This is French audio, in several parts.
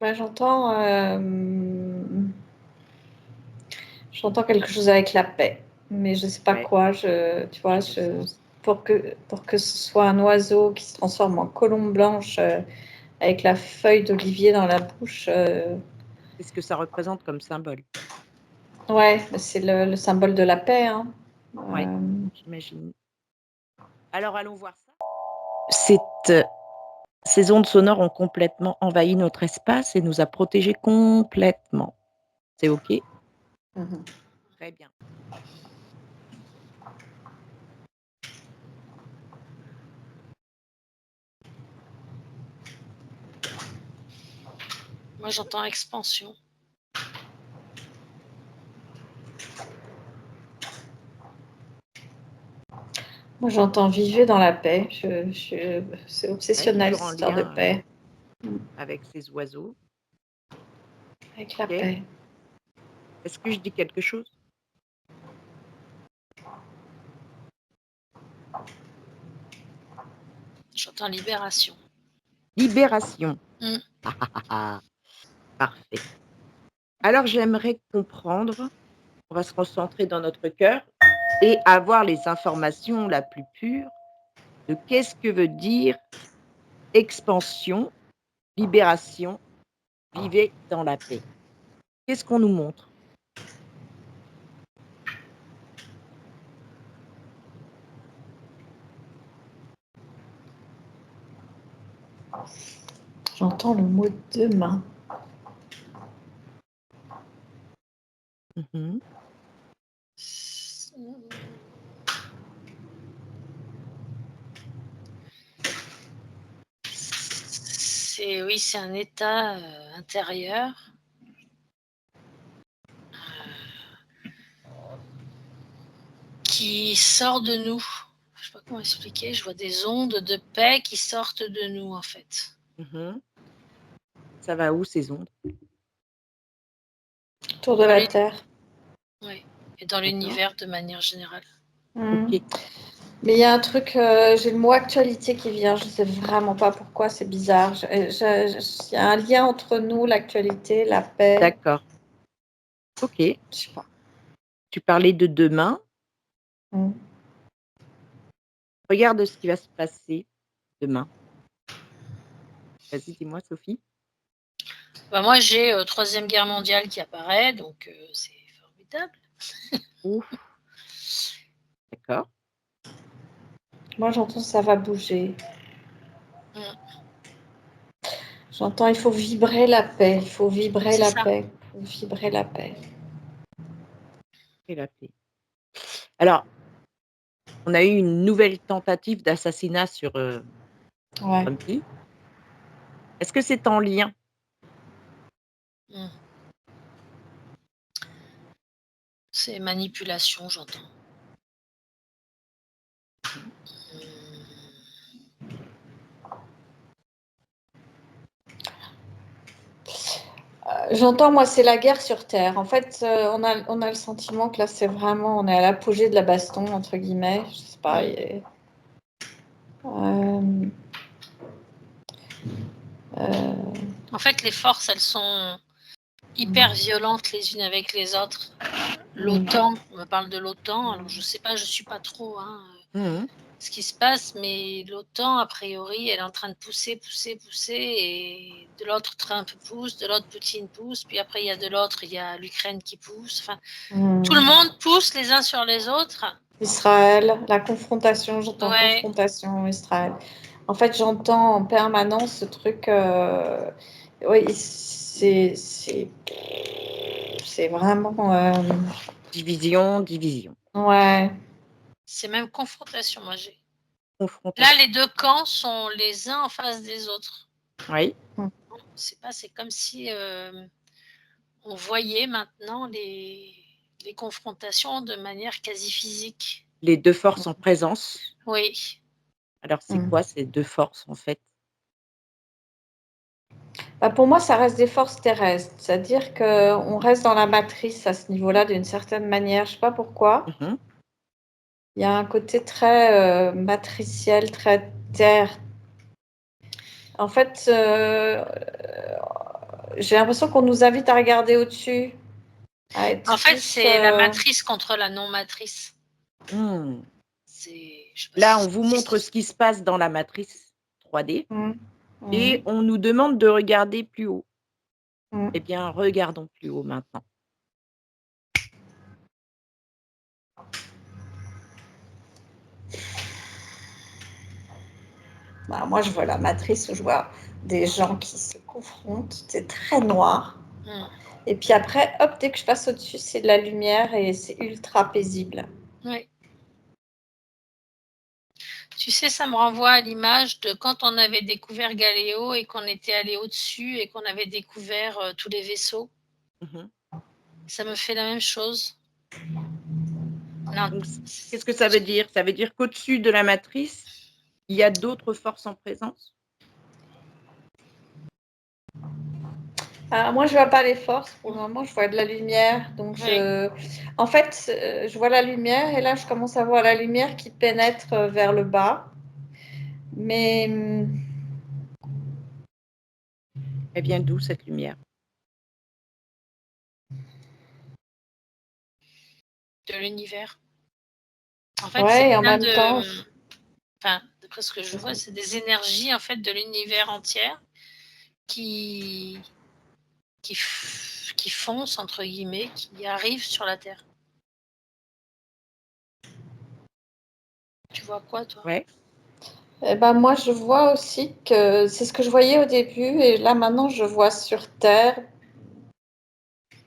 Bah, j'entends quelque chose avec la paix, mais je sais pas Ouais. quoi. Tu vois, pour que ce soit un oiseau qui se transforme en colombe blanche avec la feuille d'olivier dans la bouche. Qu'est-ce que ça représente comme symbole? Ouais, c'est le symbole de la paix, hein. Ouais, j'imagine. Alors allons voir ça. Ces ondes sonores ont complètement envahi notre espace et nous a protégés complètement. C'est OK? Mhm. Très bien. Moi, j'entends expansion. Moi, j'entends vivre dans la paix. C'est Ouais, obsessionnel, toujours cette en histoire de lien, paix. avec ces oiseaux. Avec la OK. paix. Est-ce que je dis quelque chose? J'entends libération. Libération. Mmh. Ah, ah, ah, ah. Parfait. Alors j'aimerais comprendre, on va se concentrer dans notre cœur et avoir les informations la plus pure de qu'est-ce que veut dire expansion, libération, vivez dans la paix. Qu'est-ce qu'on nous montre? J'entends le mot demain. Mmh. C'est un état intérieur qui sort de nous. Je sais pas comment expliquer. Je vois des ondes de paix qui sortent de nous, en fait. Mmh. Ça va où ces ondes? Autour de Dans la l'uni- terre. Oui. Et dans D'accord. l'univers de manière générale. OK. Mais il y a un truc, j'ai le mot actualité qui vient, je sais vraiment pas pourquoi, c'est bizarre. Il y a un lien entre nous, l'actualité, la paix, D'accord. OK. je sais pas. Tu parlais de demain. Mm. Regarde ce qui va se passer demain. Vas-y, dis-moi Sophie? Bah, moi, j'ai Troisième Guerre mondiale qui apparaît, donc c'est formidable. Ouf, d'accord. Moi, j'entends ça va bouger. Mm. J'entends il faut vibrer la paix, il faut vibrer C'est la ça. paix, il faut vibrer la paix. Et la paix. Alors, on a eu une nouvelle tentative d'assassinat sur, Ouais. Trumpy. Est-ce que c'est en lien? Mm. C'est manipulation, j'entends. Mmh. J'entends, moi, c'est la guerre sur Terre. En fait, on a le sentiment que là, c'est vraiment, on est à l'apogée de la baston, entre guillemets. Je sais pas. Euh, En fait, les forces, elles sont hyper violentes les unes avec les autres. L'OTAN, on me parle de l'OTAN, alors je sais pas, je suis pas trop Mmh. ce qui se passe, mais l'OTAN, a priori, elle est en train de pousser, et de l'autre Trump pousse, de l'autre Poutine pousse, puis après il y a de l'autre, il y a l'Ukraine qui pousse, enfin, tout le monde pousse les uns sur les autres. Israël, la confrontation, j'entends Ouais. confrontation, Israël. En fait, j'entends en permanence ce truc. Oui, c'est vraiment. Division, division. Ouais. C'est même confrontation, moi j'ai. Là, Confrontation. les deux camps sont les uns en face des autres. Oui. C'est comme si on voyait maintenant les confrontations de manière quasi physique. Les 2 forces en présence. Oui. Alors c'est quoi ces 2 forces en fait? Bah, pour moi, ça reste des forces terrestres. C'est-à-dire qu'on reste dans la matrice à ce niveau-là d'une certaine manière. Je ne sais pas pourquoi. Mmh. Il y a un côté très matriciel, très terre. En fait, j'ai l'impression qu'on nous invite à regarder au-dessus. En fait, c'est la matrice contre la non-matrice. Là, on vous montre ce qui se passe dans la matrice 3D et on nous demande de regarder plus haut. Eh bien, regardons plus haut maintenant. Bah, moi, je vois la matrice où je vois des gens qui se confrontent. C'est très noir. Et puis après, hop, dès que je passe au-dessus, c'est de la lumière et c'est ultra paisible. Oui. Tu sais, ça me renvoie à l'image de quand on avait découvert Galéo et qu'on était allé au-dessus et qu'on avait découvert tous les vaisseaux. Ça me fait la même chose. Qu'est-ce que ça veut dire? Ça veut dire qu'au-dessus de la matrice, il y a d'autres forces en présence? Moi, je ne vois pas les forces. Pour le moment, je vois de la lumière. Donc, en fait, je vois la lumière et là, je commence à voir la lumière qui pénètre vers le bas. Mais Elle vient d'où cette lumière? de l'univers. En fait, ouais, c'est et en plein même temps, Enfin, d'après ce que je vois, c'est des énergies en fait de l'univers entier qui foncent entre guillemets, qui arrivent sur la Terre. Tu vois quoi, toi? Ouais. eh ben, moi, je vois aussi que c'est ce que je voyais au début et là, maintenant, je vois sur Terre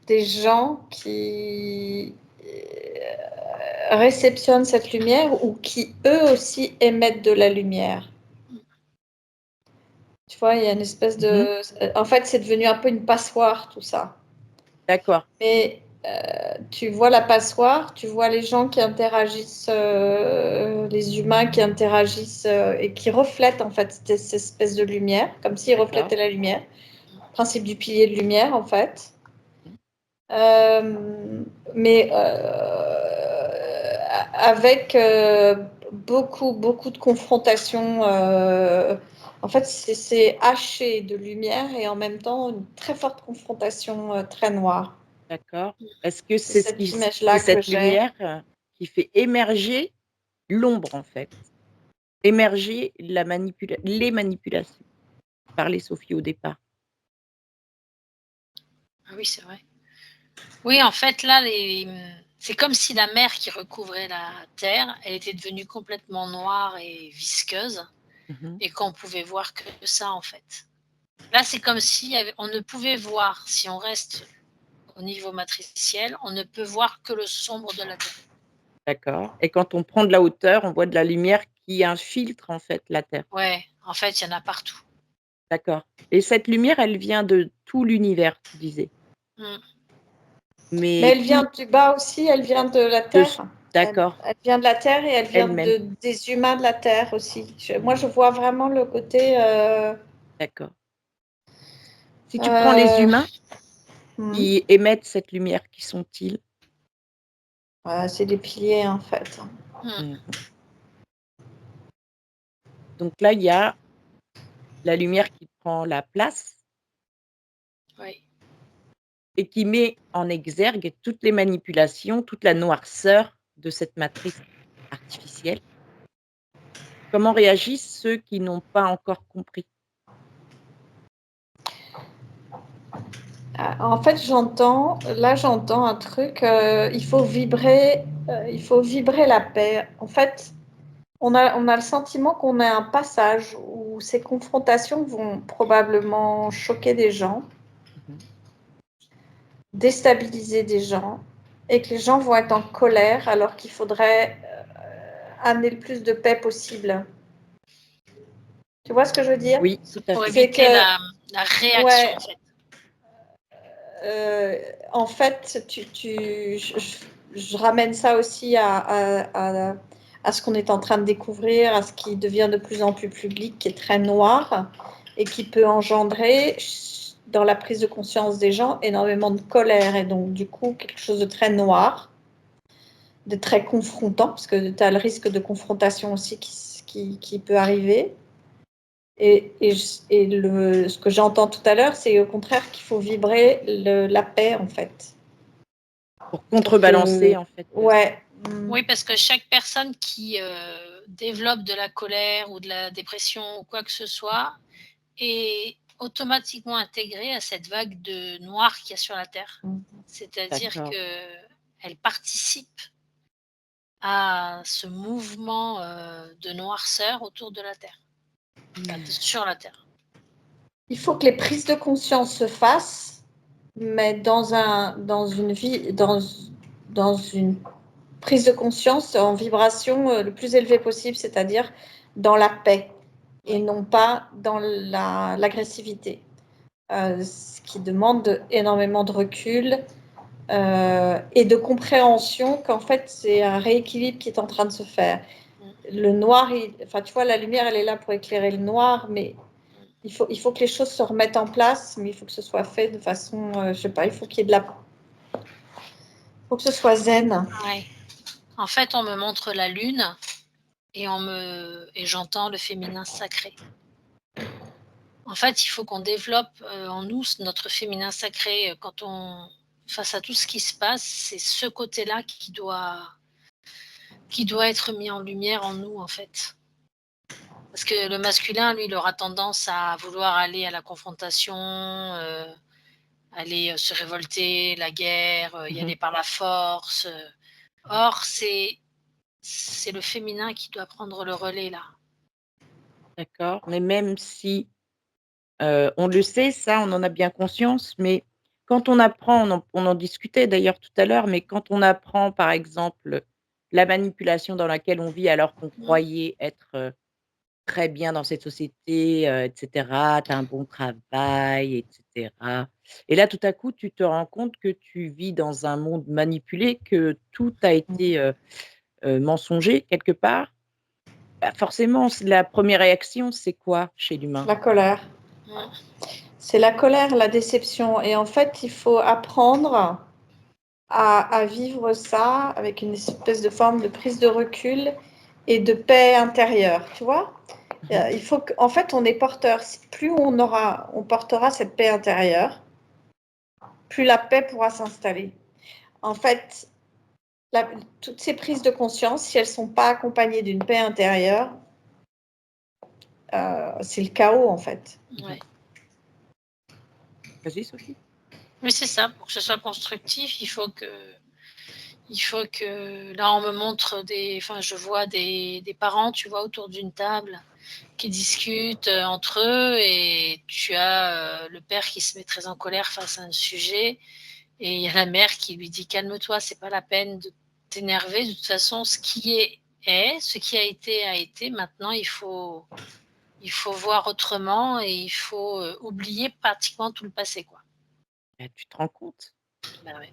des gens qui réceptionnent cette lumière ou qui, eux aussi, émettent de la lumière. Tu vois, il y a une espèce de... En fait, c'est devenu un peu une passoire, tout ça. D'accord. Mais tu vois la passoire, tu vois les gens qui interagissent, les humains qui interagissent et qui reflètent, en fait, cette espèce de lumière, comme s'ils reflétaient la lumière. Principe du pilier de lumière, en fait. Mais avec beaucoup de confrontations. En fait, c'est haché de lumière et en même temps une très forte confrontation très noire. D'accord. Est-ce que C'est c'est ce qui cette c'est image-là que cette j'ai. lumière, qui fait émerger l'ombre, en fait? Émerger les manipulations, parlait Sophie au départ. Ah oui, c'est vrai. Oui, en fait, là, c'est comme si la mer qui recouvrait la Terre, elle était devenue complètement noire et visqueuse et qu'on pouvait voir que ça, en fait. Là, c'est comme si on ne pouvait voir, si on reste au niveau matriciel, on ne peut voir que le sombre de la Terre. D'accord, et quand on prend de la hauteur, on voit de la lumière qui infiltre, en fait, la Terre. Ouais, en fait, il y en a partout. D'accord, et cette lumière, elle vient de tout l'univers, tu disais? Mais Mais elle vient du bas aussi, elle vient de la Terre. D'accord. Elle vient de la Terre et elle vient Elle-même. des humains de la Terre aussi. Moi, je vois vraiment le côté... D'accord. Si tu prends les humains qui émettent cette lumière, qui sont-ils? c'est des piliers, en fait. Donc là, il y a la lumière qui prend la place Oui. et qui met en exergue toutes les manipulations, toute la noirceur de cette matrice artificielle. Comment réagissent ceux qui n'ont pas encore compris? En fait, j'entends un truc, il faut vibrer la paix. En fait, on a le sentiment qu'on est à un passage où ces confrontations vont probablement choquer des gens, déstabiliser des gens, et que les gens vont être en colère alors qu'il faudrait amener le plus de paix possible. Tu vois ce que je veux dire? Oui, tout à Pour fait. éviter la réaction, Ouais, en fait. en fait, je ramène ça aussi à ce qu'on est en train de découvrir, à ce qui devient de plus en plus public, qui est très noir et qui peut engendrer dans la prise de conscience des gens énormément de colère et donc du coup quelque chose de très noir, de très confrontant, parce que tu as le risque de confrontation aussi qui peut arriver. Ce que j'entends tout à l'heure, c'est au contraire qu'il faut vibrer la paix, en fait. Pour contrebalancer, en fait. Ouais. Oui, parce que chaque personne qui développe de la colère ou de la dépression ou quoi que ce soit est automatiquement intégrée à cette vague de noir qu'il y a sur la Terre. C'est-à-dire D'accord. qu'elle participe à ce mouvement de noirceur autour de la Terre, sur la Terre. Il faut que les prises de conscience se fassent, mais dans une prise de conscience en vibration le plus élevée possible, c'est-à-dire dans la paix et non pas dans l'agressivité, ce qui demande énormément de recul et de compréhension qu'en fait, c'est un rééquilibre qui est en train de se faire. Le noir, tu vois, la lumière, elle est là pour éclairer le noir, mais il faut que les choses se remettent en place, mais il faut que ce soit fait de façon, je sais pas, il faut qu'il y ait faut que ce soit zen. Ouais. En fait, on me montre la lune et j'entends le féminin sacré. En fait, il faut qu'on développe en nous notre féminin sacré face à tout ce qui se passe. C'est ce côté-là qui doit être mis en lumière en nous, en fait. Parce que le masculin, lui, il aura tendance à vouloir aller à la confrontation, aller se révolter, la guerre, y aller par la force. Or, c'est le féminin qui doit prendre le relais, là. D'accord, mais même si, on le sait, ça, on en a bien conscience, mais quand on apprend, on en discutait d'ailleurs tout à l'heure, mais quand on apprend, par exemple, la manipulation dans laquelle on vit alors qu'on croyait être très bien dans cette société, et cetera. Tu as un bon travail et cetera et là, tout à coup, tu te rends compte que tu vis dans un monde manipulé, que tout a été, mensonger quelque part. Bah, forcément, la première réaction, c'est quoi chez l'humain? La colère. C'est la colère, la déception. Et en fait, il faut apprendre à vivre ça avec une espèce de forme de prise de recul et de paix intérieure, tu vois. Il faut qu'en fait, on est porteur. Plus on portera cette paix intérieure, plus la paix pourra s'installer. En fait, toutes ces prises de conscience, si elles ne sont pas accompagnées d'une paix intérieure, c'est le chaos, en fait. Ouais. Vas-y, Sophie. Mais c'est ça, pour que ce soit constructif, il faut que là, on me montre je vois des parents, tu vois, autour d'une table qui discutent entre eux et tu as le père qui se met très en colère face à un sujet et il y a la mère qui lui dit calme-toi, c'est pas la peine de t'énerver, de toute façon, ce qui est, ce qui a été, maintenant il faut voir autrement et il faut oublier pratiquement tout le passé, quoi. Bah, tu te rends compte? Bah ouais.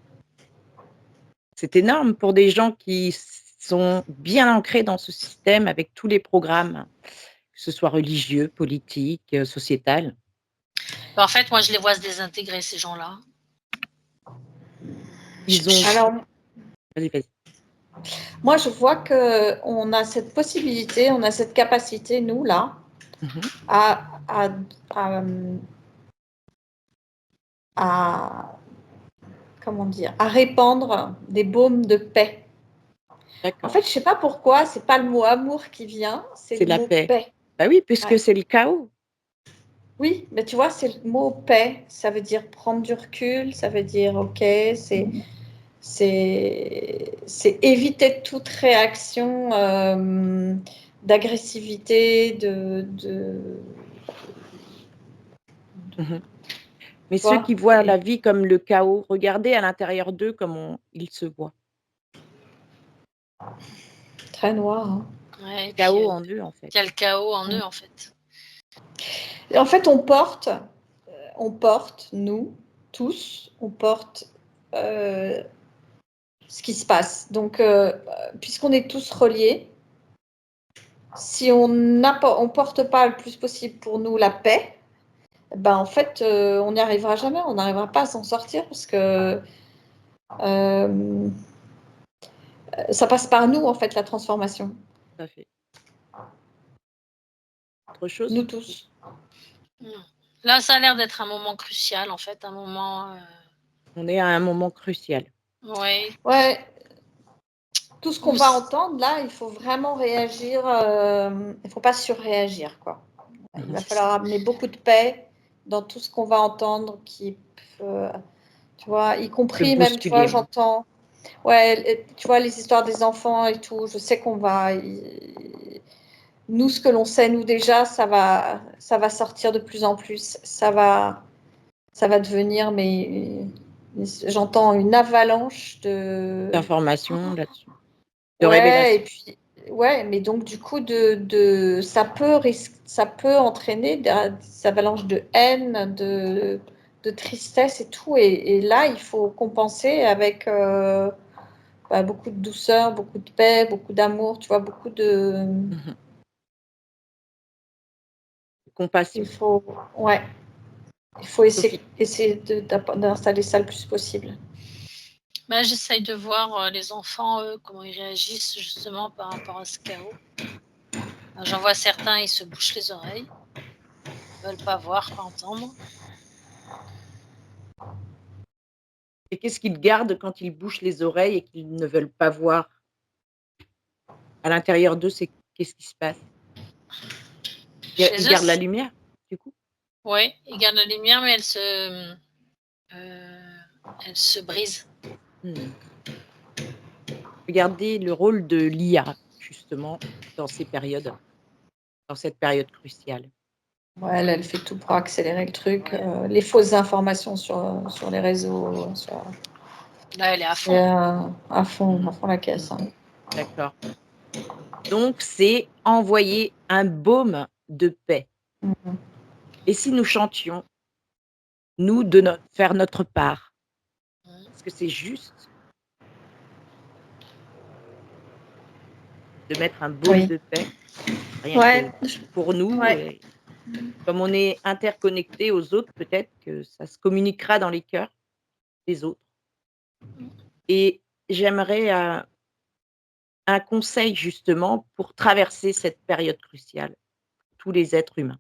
C'est énorme pour des gens qui sont bien ancrés dans ce système avec tous les programmes, que ce soit religieux, politique, sociétal. Bah, en fait, moi, je les vois se désintégrer, ces gens-là. Ils ont Alors, Vas-y, vas-y. moi, je vois qu'on a cette possibilité, on a cette capacité, nous, là, à, à, à, à- comment dire, à répandre des baumes de paix. En D'accord. fait, je ne sais pas pourquoi, c'est pas le mot amour qui vient, c'est C'est le la mot paix. paix. Bah oui, puisque Ouais. c'est le chaos. Oui, mais tu vois, c'est le mot paix. Ça veut dire prendre du recul, ça veut dire ok, c'est éviter toute réaction d'agressivité, Mais ceux vois, qui voient la vie comme le chaos, regardez à l'intérieur d'eux comment ils se voient. très noir. Hein. Ouais, et puis, Chaos en eux, en fait. il y a le chaos en eux, en fait. Et en fait, on porte, nous, tous, on porte ce qui se passe. Donc, puisqu'on est tous reliés, si on ne porte pas le plus possible pour nous la paix, ben en fait, on n'y arrivera jamais, on n'arrivera pas à s'en sortir parce que ça passe par nous, en fait, la transformation. Tout à fait. Autre chose, Nous Sophie? tous. Là, ça a l'air d'être un moment crucial, en fait, un moment. On est à un moment crucial. Ouais. Ouais, tout ce qu'on Où va c- entendre là, il faut vraiment réagir. Il ne faut pas surréagir, quoi. Il va falloir amener beaucoup de paix dans tout ce qu'on va entendre, tu vois, y peut compris même, tu vois, bousculer. j'entends, ouais, tu vois, les histoires des enfants et tout. Je sais qu'on va, nous, ce que l'on sait, nous déjà, ça va sortir de plus en plus. Ça va devenir, mais j'entends une avalanche de, D'informations là-dessus, de ouais, et révélations. puis, ouais, mais donc du coup, ça peut entraîner des avalanches de haine, de tristesse et tout. Et là, il faut compenser avec beaucoup de douceur, beaucoup de paix, beaucoup d'amour, tu vois, beaucoup de. Mhm. Il Compassion. faut, ouais, il faut Sophie. essayer d'installer ça le plus possible. Ben, j'essaye de voir les enfants, eux, comment ils réagissent justement par rapport à ce chaos. J'en vois certains, ils se bouchent les oreilles, ils veulent pas voir, pas entendre. Et qu'est-ce qu'ils gardent quand ils bouchent les oreilles et qu'ils ne veulent pas voir? À l'intérieur d'eux, c'est qu'est-ce qui se passe? Ils Chez eux, gardent la lumière, du coup? ouais, ils gardent la lumière, mais elle se brise. Mmh. Regardez le rôle de l'IA, justement, dans ces périodes, dans cette période cruciale. Ouais, elle fait tout pour accélérer le truc. Ouais. Les fausses informations sur les réseaux, Là, elle est à et, fond. à fond Mmh. la Mmh. caisse, hein. D'accord. Donc c'est envoyer un baume de paix. Mhm. Et si nous chantions, nous, de faire notre part? Mm. Est-ce que c'est juste de mettre un baume Oui. de paix, rien que Ouais. pour nous Ouais. et comme on est interconnectés aux autres, peut-être que ça se communiquera dans les cœurs des autres. Et j'aimerais, un conseil justement pour traverser cette période cruciale, tous les êtres humains.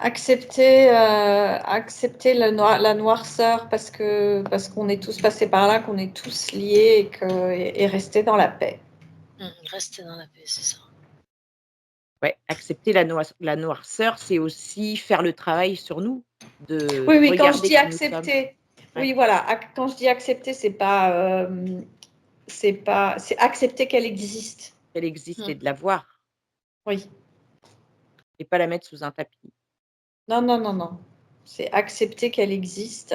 Accepter la noirceur parce qu'on est tous passés par là, qu'on est tous liés et rester dans la paix. Rester dans la paix, c'est ça. Ouais, accepter la noirceur, c'est aussi faire le travail sur nous, de Oui, oui, quand je regarder dis qui nous sommes. accepter, Ouais, oui, voilà, quand je dis accepter, c'est accepter qu'elle existe. qu'elle existe et Mm. de la voir Oui. et pas la mettre sous un tapis. Non, non, non, non. C'est accepter qu'elle existe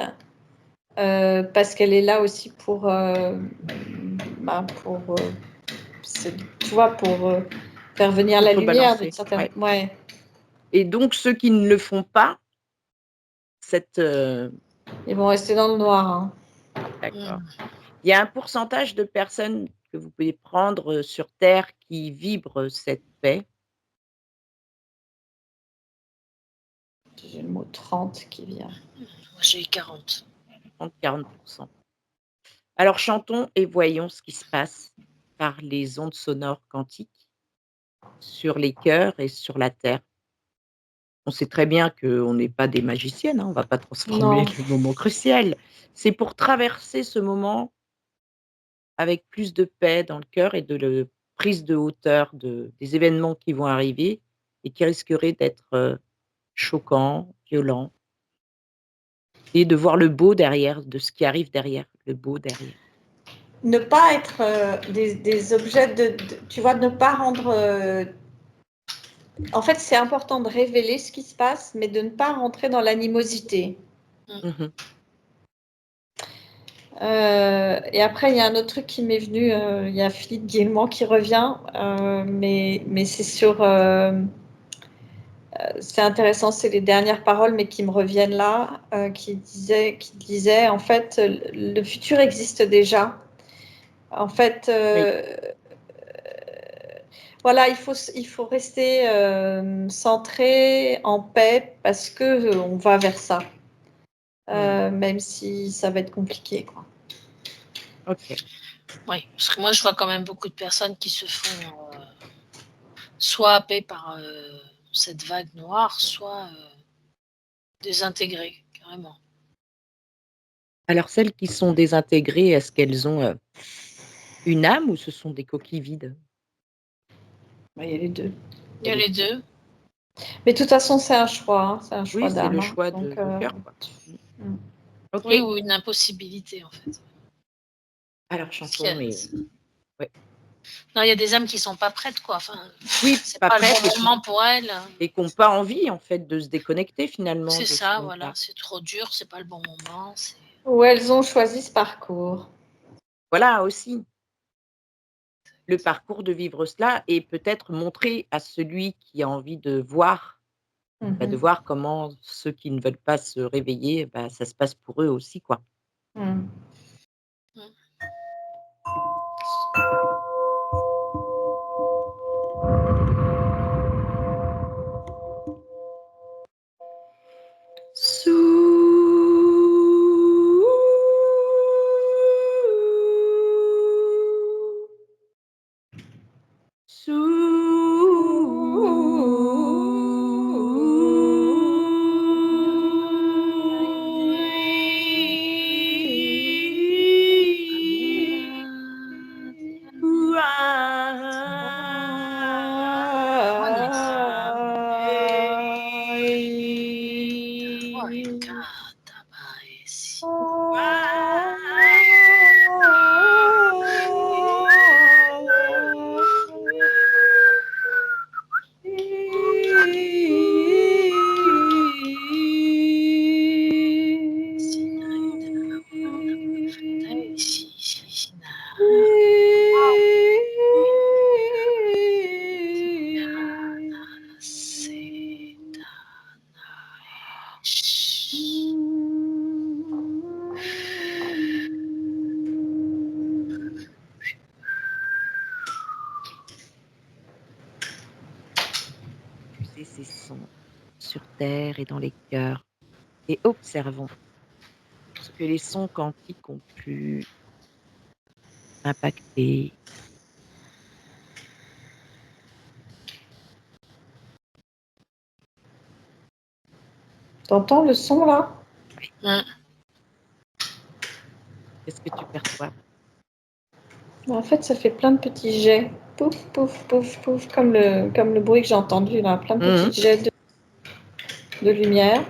parce qu'elle est là aussi tu vois, pour faire venir la lumière d'une Contrebalancer, certaine. ouais. Ouais. Et donc ceux qui ne le font pas, cette, Ils vont rester dans le noir, hein. d'accord. Mm. Il y a un pourcentage de personnes que vous pouvez prendre, sur terre qui vibrent cette paix? J'ai le mot 30 qui vient. Moi, j'ai eu 40. 30-40. Alors chantons et voyons ce qui se passe par les ondes sonores quantiques sur les cœurs et sur la terre. On sait très bien qu'on n'est pas des magiciennes, hein, on va pas transformer Non. le moment crucial. C'est pour traverser ce moment avec plus de paix dans le cœur et prise de hauteur des événements qui vont arriver et qui risqueraient d'être, choquants, violents et de voir le beau derrière, de ce qui arrive derrière, le beau derrière. Ne pas être des objets tu vois, ne pas rendre. En fait, c'est important de révéler ce qui se passe, mais de ne pas rentrer dans l'animosité. Mmh. Et après, il y a un autre truc qui m'est venu. Il y a Philippe Guillemot qui revient, mais c'est intéressant, c'est les dernières paroles, mais qui me reviennent là, qui disait, en fait, le futur existe déjà. En fait, Oui. voilà, il faut rester centré, en paix, parce que on va vers ça, même si ça va être compliqué, quoi. Ok. Oui, parce que moi, je vois quand même beaucoup de personnes qui se font soit happées par cette vague noire, soit désintégrées, carrément. Alors, celles qui sont désintégrées, est-ce qu'elles ont une âme ou ce sont des coquilles vides? Il y a les deux. Il y a les deux. Mais de toute façon, c'est un choix, hein, c'est un choix Oui, c'est le d'âme, hein, choix donc, de cœur, quoi. mm. Ok. Oui, ou une impossibilité, en fait. Alors, Parce qu'il y chanson, a- mais ouais. Non, il y a des âmes qui sont pas prêtes, quoi. Enfin, Oui, c'est pas pas le prêtes bon moment pour elles. et qui ont pas envie, en fait, de se déconnecter finalement C'est de ce ça, voilà. monde-là. C'est trop dur, c'est pas le bon moment. Ou elles ont choisi ce parcours. Voilà aussi, le parcours de vivre cela et peut-être montrer à celui qui a envie de Mhm. voir comment ceux qui ne veulent pas se réveiller, bah, ça se passe pour eux aussi, quoi. Mm. Mm. Diffuser ces sons sur terre et dans les cœurs et observons ce que les sons quantiques ont pu impacter. T'entends le son là? Mm. Qu'est-ce que tu perçois? En fait, ça fait plein de petits jets. Pouf, pouf, pouf, pouf, comme le bruit que j'ai entendu là, plein de petits Mmh. jets de lumière.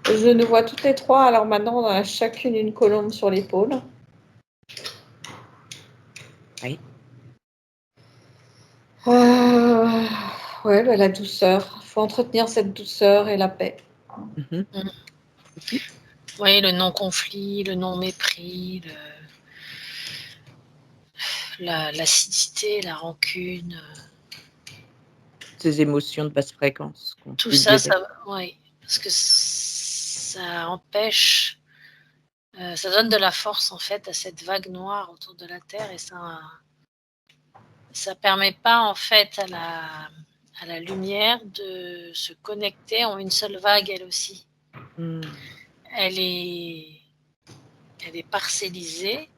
Je nous vois toutes les trois, alors maintenant on a chacune une colombe sur l'épaule. Oui. Ouais, bah, la douceur. Il faut entretenir cette douceur et la paix. Mmh. Mm. Aussi, Oui, le non-conflit, le non-mépris, l'acidité, la rancune, ces émotions de basse fréquence qu'on tout peut ça, gérer. oui, parce que ça empêche, ça donne de la force en fait à cette vague noire autour de la Terre et ça permet pas en fait à la lumière de se connecter en une seule vague elle aussi. Mmh. Elle est, elle est parcellisée,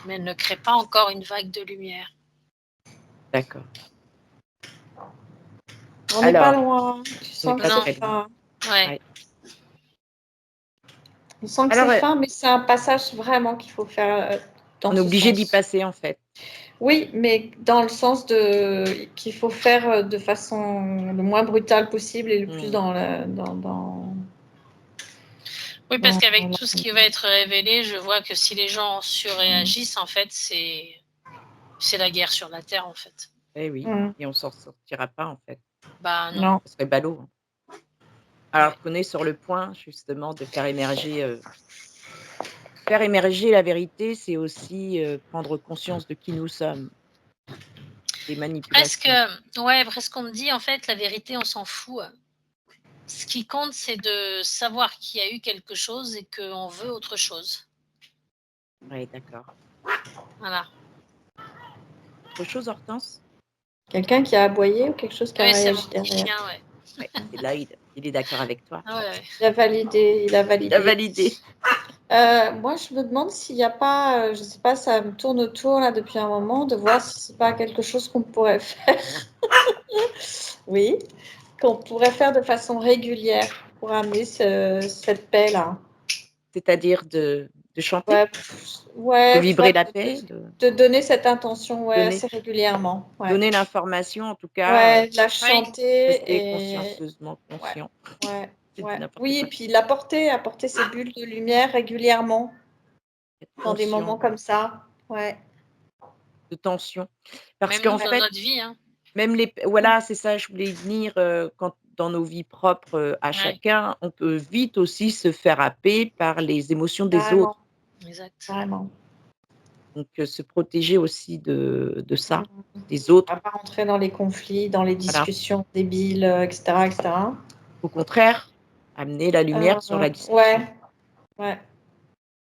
mais elle ne crée pas encore une vague de lumière. D'accord. On n'est pas Alors, loin. Tu on n'est sens que pas Non, c'est très loin. fin. ouais. Ouais. On sent que c'est Alors, fin, mais c'est un passage vraiment qu'il faut faire dans on est ce obligé d'y sens. passer, en fait. Oui, mais dans le sens qu'il faut faire de façon le moins brutale possible et le plus Mmh. Oui, parce qu'avec dans tout ce qui va être révélé, je vois que si les gens surréagissent, en fait, c'est la guerre sur la Terre, en fait. Eh oui, Mm. et on s'en sortira pas, en fait. Bah non. Non. Ce serait ballot, hein. Ouais. Alors qu'on est sur le point, justement, de faire émerger la vérité, c'est aussi, prendre conscience de qui nous sommes, des Presque, manipulations. ouais, presque on me dit, en fait, la vérité, on s'en fout. Ce qui compte, c'est de savoir qu'il y a eu quelque chose et qu'on veut autre chose. Oui, d'accord. Voilà. Autre chose, Hortense? Quelqu'un qui a aboyé ou quelque chose qui a Ouais, c'est mon réagi petit derrière? chien, ouais. Ouais, c'est là, il est d'accord avec toi. Ah ouais, ouais. Il a validé, il a Il a validé. validé. Moi, je me demande s'il n'y a pas, je sais pas, ça me tourne autour là depuis un moment, de voir si c'est pas quelque chose qu'on pourrait faire. Oui, qu'on pourrait faire de façon régulière pour amener cette paix-là. C'est-à-dire de chanter, Ouais, de ouais, vibrer la paix, de donner cette intention, ouais, donner assez régulièrement. Ouais, donner l'information, en tout cas, ouais, de la Ouais. chanter rester et consciencieusement ouais, conscient. ouais, C'est ouais. n'importe Oui, et quoi. puis apporter ces bulles de lumière régulièrement Être dans des moments conscient comme ça. Ouais. de tension. Parce Même nous, qu'en dans fait, notre vie, hein. même voilà, c'est ça, je voulais y venir, quand dans nos vies propres, à Ouais, chacun, on peut vite aussi se faire happer par les émotions des Carrément, autres. exact. carrément. Donc, se protéger aussi de ça, Mmh. des On autres. va pas rentrer dans les conflits, dans les Voilà. discussions débiles, etc., etc. Au contraire, amener la lumière sur la Ouais, discussion. ouais,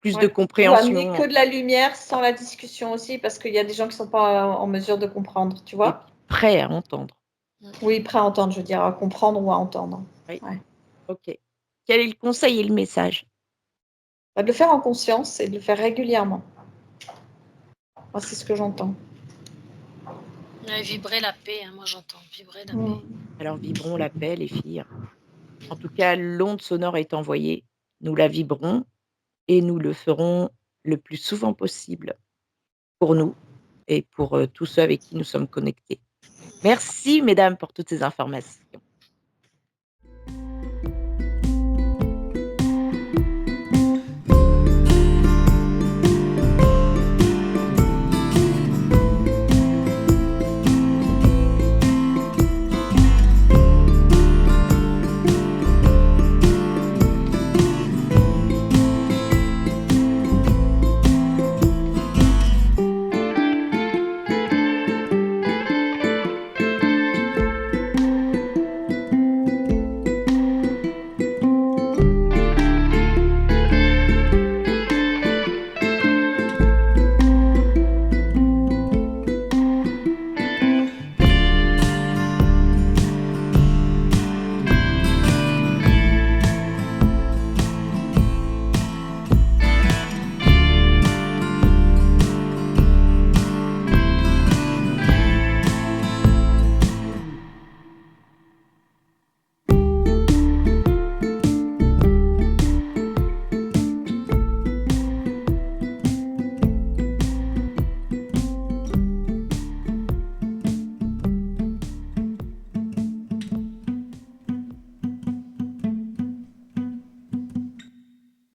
Plus de ouais. Ou amener compréhension que de la lumière sans la discussion aussi, parce qu'il y a des gens qui sont pas en mesure de comprendre, tu et vois? puis prêt à entendre. Oui, prêt à entendre, je veux dire, à comprendre ou à entendre. Oui, Ouais. OK. Quel est le conseil et le message? Bah, de le faire en conscience et de le faire régulièrement. Moi, c'est ce que j'entends. Ouais, vibrer la paix, hein, moi j'entends vibrer la paix. Mmh. Alors vibrons la paix, les filles. En tout cas, l'onde sonore est envoyée, nous la vibrons et nous le ferons le plus souvent possible pour nous et pour, tous ceux avec qui nous sommes connectés. Merci mesdames pour toutes ces informations.